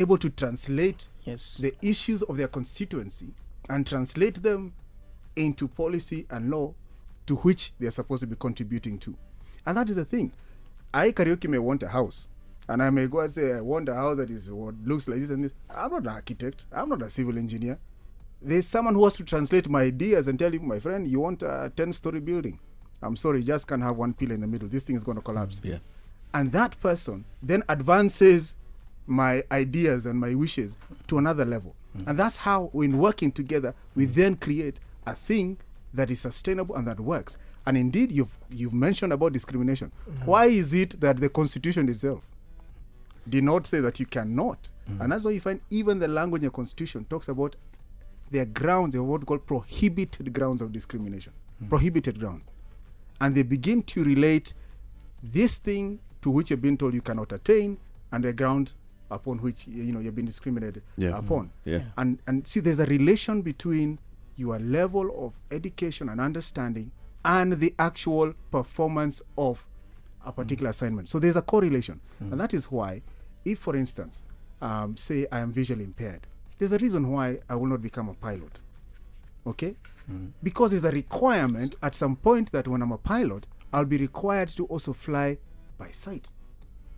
able to translate Yes. the issues of their constituency and translate them into policy and law to which they are supposed to be contributing to. And that is the thing. I, Karaoke, may want a house, and I may go and say, I want a house that is what looks like this and this. I'm not an architect. I'm not a civil engineer. There's someone who has to translate my ideas and tell you, my friend, you want a 10-story building. I'm sorry, you just can't have one pillar in the middle. This thing is going to collapse. Yeah. And that person then advances my ideas and my wishes to another level. And that's how, in working together, we then create a thing that is sustainable and that works. And indeed, you've mentioned about discrimination. Why is it that the Constitution itself did not say that you cannot? And that's why you find even the language in the Constitution talks about their grounds, what we call prohibited grounds of discrimination. Prohibited grounds. And they begin to relate this thing to which you've been told you cannot attain, and the ground upon which you've been discriminated upon. And see, there's a relation between your level of education and understanding and the actual performance of a particular assignment. So there's a correlation. And that is why, if, for instance, say I am visually impaired, there's a reason why I will not become a pilot. Okay? Because there's a requirement at some point that when I'm a pilot, I'll be required to also fly by sight.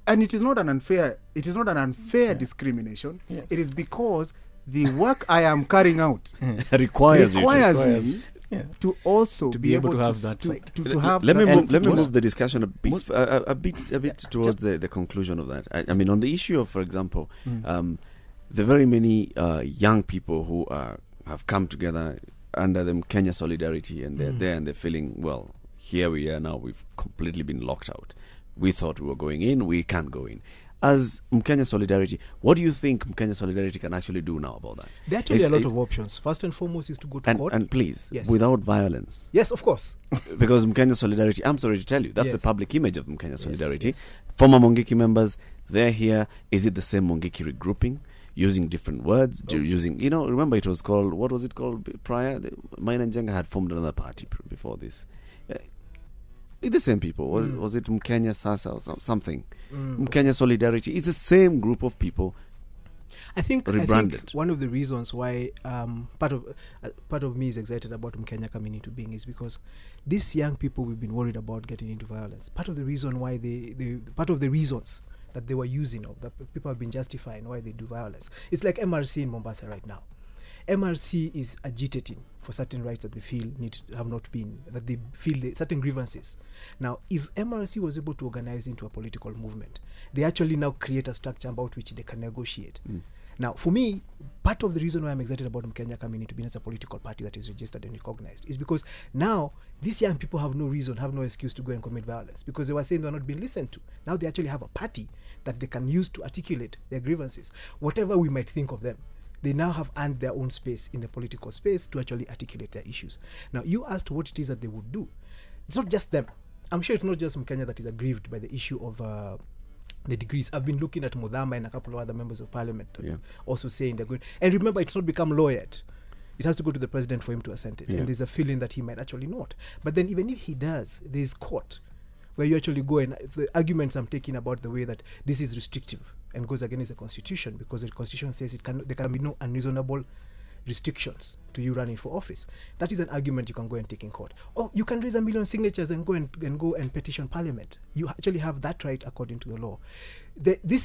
And it is not an unfair discrimination. Yes. It is because the work I am carrying out requires me to also to be able to have that sight. To have let me that move the discussion a bit towards the conclusion of that. I mean, on the issue of, for example, the very many young people who have come together under the Kenya Solidarity, and they're there and they're feeling, well, here we are now, we've completely been locked out. We thought we were going in, we can't go in. As Mkenya Solidarity, what do you think Mkenya Solidarity can actually do now about that? There are actually a lot of options. First and foremost is to go to court. And please, yes, without violence. Yes, of course. Because Mkenya Solidarity, I'm sorry to tell you, that's the public image of Mkenya Solidarity. Yes. Former Mungiki members, they're here. Is it the same Mungiki regrouping? Using different words, using, remember it was called, what was it called prior? Mine and Jenga had formed another party before this. The same people. Was it Mkenya Sasa or something? Mkenya Solidarity. It's the same group of people. I think rebranded. One of the reasons why part of me is excited about Mkenya coming into being is because these young people, we've been worried about getting into violence. Part of the reason why part of the reasons that they were using, or that people have been justifying why they do violence. It's like MRC in Mombasa right now. MRC is agitating for certain rights that they feel that they feel certain grievances. Now, if MRC was able to organize into a political movement, they actually now create a structure about which they can negotiate. Now, for me, part of the reason why I'm excited about Kenya coming into being as a political party that is registered and recognized is because now these young people have no excuse to go and commit violence, because they were saying they're not being listened to. Now they actually have a party that they can use to articulate their grievances. Whatever we might think of them, they now have earned their own space in the political space to actually articulate their issues. Now, you asked what it is that they would do. It's not just them. I'm sure it's not just Mkenya that is aggrieved by the issue of the degrees. I've been looking at Mudhama and a couple of other members of parliament also saying they're going. And remember, it's not become law yet. It has to go to the president for him to assent it. And there's a feeling that he might actually not. But then even if he does, there's court where you actually go, and the arguments I'm taking about the way that this is restrictive and goes against the constitution, because the constitution says there can be no unreasonable restrictions to you running for office. That is an argument you can go and take in court. Or you can raise 1 million signatures and go and petition parliament. You actually have that right according to the law.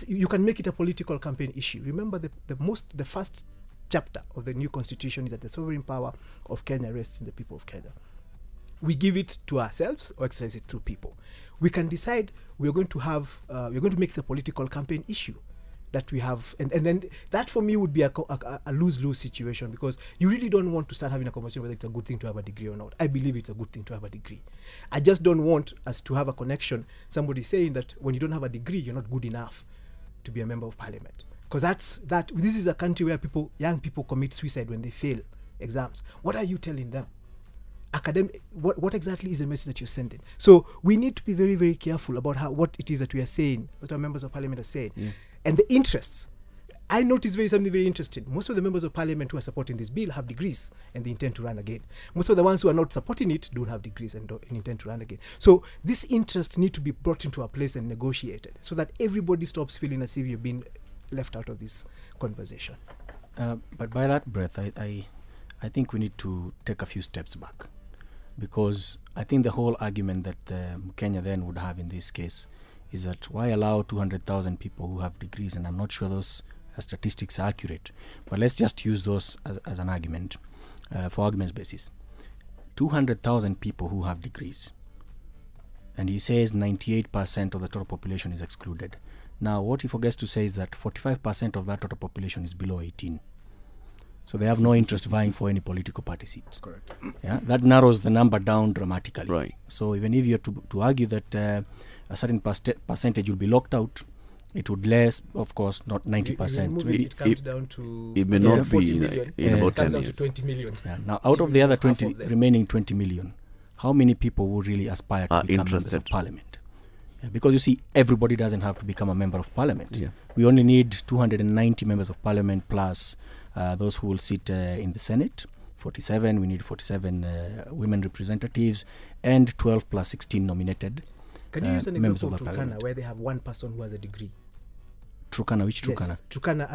You can make it a political campaign issue. Remember, the first chapter of the new constitution is that the sovereign power of Kenya rests in the people of Kenya. We give it to ourselves or exercise it through people. We can decide we're going to make it a political campaign issue that we have, and then that for me would be a lose-lose situation, because you really don't want to start having a conversation whether it's a good thing to have a degree or not. I believe it's a good thing to have a degree. I just don't want us to have a connection, somebody saying that when you don't have a degree, you're not good enough to be a member of parliament. Because this is a country where young people commit suicide when they fail exams. What are you telling them? What exactly is the message that you're sending? So we need to be very, very careful about what it is that we are saying, what our members of parliament are saying. And the interests. I noticed something very interesting. Most of the members of parliament who are supporting this bill have degrees and they intend to run again. Most of the ones who are not supporting it don't have degrees and intend to run again. So these interests need to be brought into a place and negotiated so that everybody stops feeling as if you're being left out of this conversation. But by that breath, I think we need to take a few steps back, because I think the whole argument that Kenya then would have in this case is that why allow 200,000 people who have degrees, and I'm not sure those statistics are accurate, but let's just use those as an argument, for argument's basis. 200,000 people who have degrees, and he says 98% of the total population is excluded. Now, what he forgets to say is that 45% of that total population is below 18. So they have no interest vying for any political party seats. Correct. Yeah, that narrows the number down dramatically. Right. So even if you're to argue that a certain percentage will be locked out, it would less, of course, not 90%. It comes down to it may not 40 be million. in about It comes 10 down years. to 20 million. Yeah. Now, out of the other Half 20, of them. remaining 20 million, how many people would really aspire to Are become members interested. of parliament? Yeah, because you see, everybody doesn't have to become a member of parliament. Yeah. We only need 290 members of parliament plus those who will sit in the Senate. 47, we need 47 women representatives, and 12 plus 16 nominated Can you use an members example of of the Turkana parliament. where they have one person who has a degree? Turkana, which Turkana? Yes, Turkana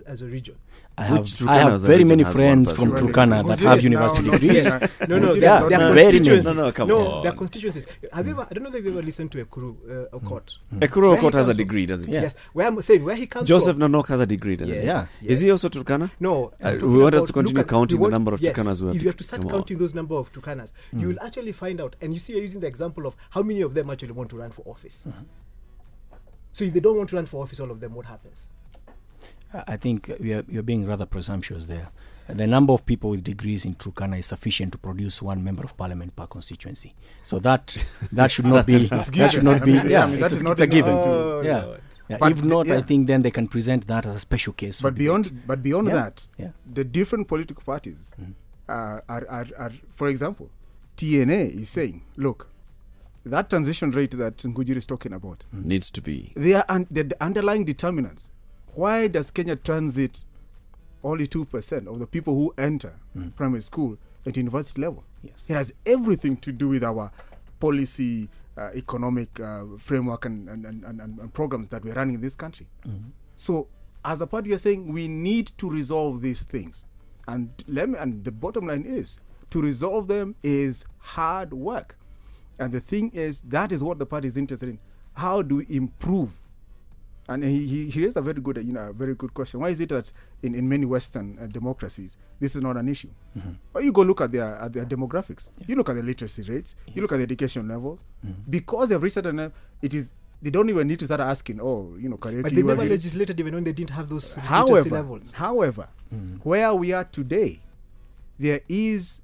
as a region. I Which have Turkana as a very region many has friends one from person? Turkana that Yes, have now, university not degrees. Kenya. No, Nigeria their is not very constituencies. many. No, come No, on. their constituencies. Have you ever? I don't know if you've ever listened to Ekuru Okot. Ekuru Where he Okot has a comes degree, doesn't Yeah. it? Yes, where I'm saying where he comes Joseph from. Nanok has a degree, doesn't Yes, he? Yeah. Is he yes. also Turkana? No, I'm We talking want us about- to continue look at- counting we the want- number of yes, Turkanas who have if you have to start come on. counting those number of Turkanas, you will actually find out, and you see, you're using the example of how many of them actually want to run for office. So if they don't want to run for office, all of them, what happens? I think you're being rather presumptuous there. The number of people with degrees in Turkana is sufficient to produce one member of parliament per constituency. So that should not be. That should not be. Yeah, that is not it's a given. Oh, Yeah. Lord. Yeah, But if not, I yeah. think then they can present that as a special case. for But debate. beyond Yeah. that, Yeah. the different political parties are, for example, TNA is saying, look, that transition rate that Ngujiri is talking about, Needs to be. they are the underlying determinants. Why does Kenya transit only 2% of the people who enter primary school at university level? Yes. It has everything to do with our policy, economic framework and programs that we're running in this country. So, as a party, we are saying we need to resolve these things. And the bottom line is, to resolve them is hard work. And the thing is, that is what the party is interested in. How do we improve? And he raised a very good question. Why is it that in many Western democracies this is not an issue? Well, you go look at their demographics. You look at the literacy rates. You look at the education levels. Because they've reached certain level, they don't even need to start asking. Karaoke. But they never legislated even when they didn't have those literacy However, levels. where we are today, there is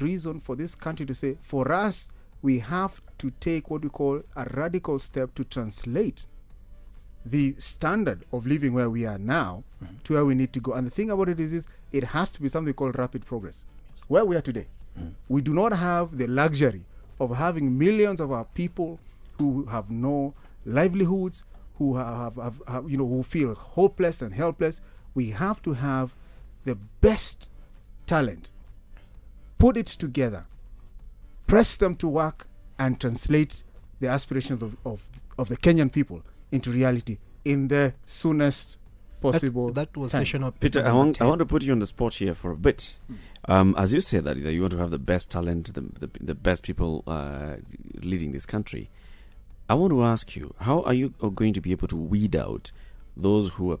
reason for this country to say, for us, we have to take what we call a radical step to translate the standard of living where we are now to where we need to go. And the thing about it is it has to be something called rapid progress. Where we are today, we do not have the luxury of having millions of our people who have no livelihoods, who who feel hopeless and helpless. We have to have the best talent, put it together, press them to work, and translate the aspirations of the Kenyan people into reality in the soonest possible That was time. session of Peter, I number want 10. to put you on the spot here for a bit. As you say that you want to have the best talent, the best people leading this country. I want to ask you, how are you going to be able to weed out those who are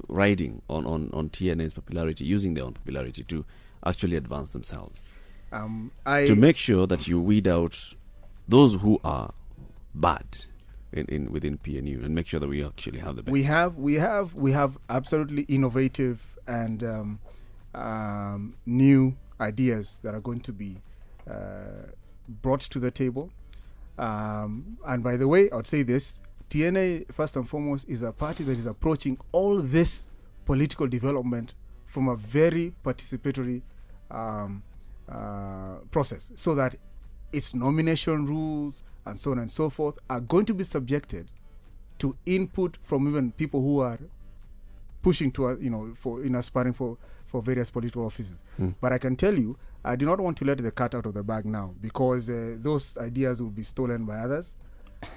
riding on TNA's popularity, using their own popularity to actually advance themselves? To make sure that you weed out those who are bad within PNU and make sure that we actually have the best. We have absolutely innovative and new ideas that are going to be brought to the table. And by the way, I would say this: TNA, first and foremost, is a party that is approaching all this political development from a very participatory process, so that its nomination rules and so on and so forth are going to be subjected to input from even people who are pushing to, aspiring for various political offices. But I can tell you, I do not want to let the cat out of the bag now, because those ideas will be stolen by others.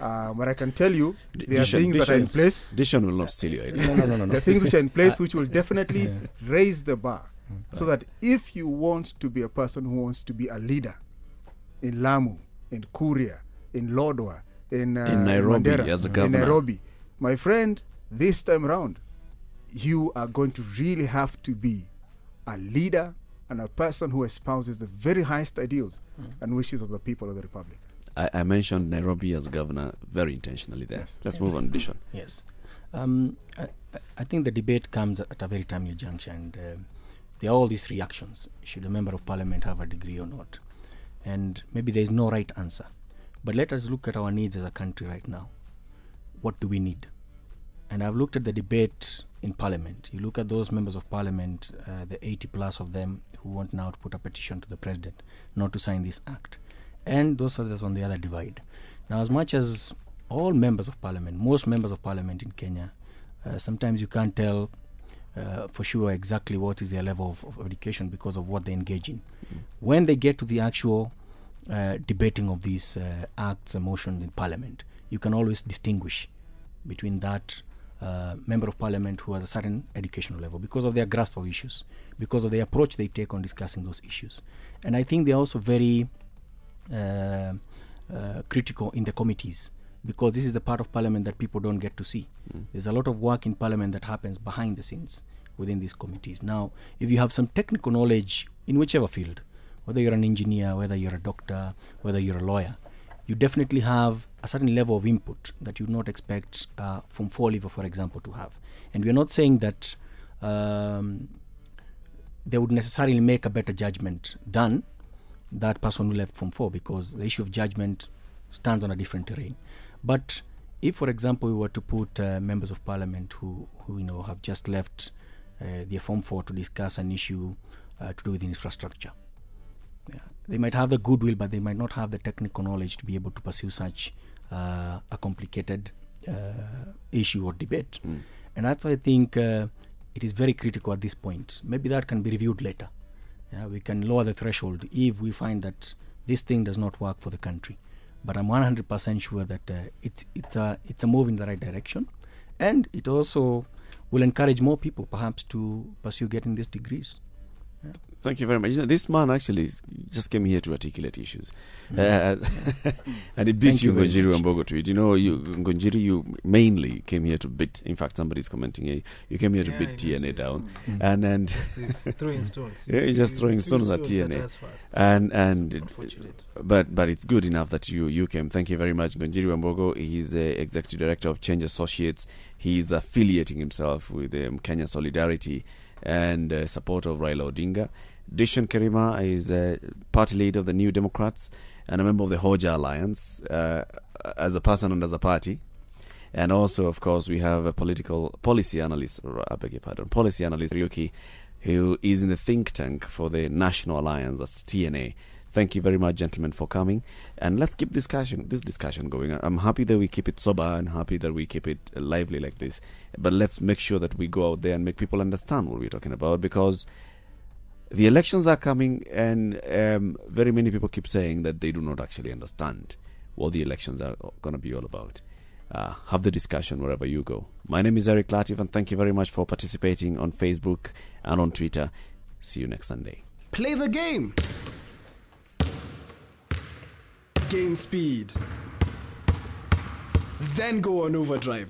But I can tell you, there are things that are in place. Dishon will not steal your idea. No. There are things which are in place which will definitely raise the bar. So that if you want to be a person who wants to be a leader in Lamu, in Kuria, in Lodwar, in Nairobi, Mandera, as a in governor. Nairobi, my friend, this time around, you are going to really have to be a leader and a person who espouses the very highest ideals and wishes of the people of the Republic. I mentioned Nairobi as governor very intentionally there. Yes. Let's move on, Dishon. Yes. I think the debate comes at a very timely juncture, and there are all these reactions. Should a member of parliament have a degree or not? And maybe there is no right answer. But let us look at our needs as a country right now. What do we need? And I've looked at the debate in parliament. You look at those members of parliament, the 80 plus of them who want now to put a petition to the president not to sign this act. And those others on the other divide. Now, as much as all members of parliament, most members of parliament in Kenya, sometimes you can't tell for sure exactly what is their level of education because of what they engage in. When they get to the actual debating of these acts and motions in parliament, you can always distinguish between that member of parliament who has a certain educational level because of their grasp of issues, because of the approach they take on discussing those issues. And I think they're also very critical in the committees, because this is the part of parliament that people don't get to see. There's a lot of work in parliament that happens behind the scenes within these committees. Now, if you have some technical knowledge in whichever field, whether you're an engineer, whether you're a doctor, whether you're a lawyer, you definitely have a certain level of input that you would not expect from 4 leaver, for example, to have. And we're not saying that they would necessarily make a better judgment than that person who left from 4, because the issue of judgment stands on a different terrain. But if, for example, we were to put members of parliament who have just left their form 4 to discuss an issue to do with infrastructure, they might have the goodwill, but they might not have the technical knowledge to be able to pursue such a complicated issue or debate. And that's why I think it is very critical at this point. Maybe that can be reviewed later. We can lower the threshold if we find that this thing does not work for the country. But I'm 100% sure that it's a move in the right direction, and it also will encourage more people perhaps to pursue getting these degrees. Thank you very much. This man actually just came here to articulate issues. And it beats you, Ngonjiri Wambogo, to it. Ngonjiri, you mainly came here to beat, in fact, somebody's commenting, you came here to beat TNA down. And throwing stones. Yeah, you're just throwing stones at TNA. But it's good enough that you came. Thank you very much, Ngonjiri Wambogo. He's the Executive Director of Change Associates. He's affiliating himself with Kenya Solidarity and supporter of Raila Odinga. Dishon Kerima is a party leader of the New Democrats and a member of the Hoja Alliance as a person and as a party. And also, of course, we have a policy analyst, Ryuki, who is in the think tank for the National Alliance, that's TNA. Thank you very much, gentlemen, for coming. And let's keep this discussion going. I'm happy that we keep it sober and happy that we keep it lively like this. But let's make sure that we go out there and make people understand what we're talking about, because the elections are coming, and very many people keep saying that they do not actually understand what the elections are going to be all about. Have the discussion wherever you go. My name is Eric Latif, and thank you very much for participating on Facebook and on Twitter. See you next Sunday. Play the game. Gain speed. Then go on overdrive.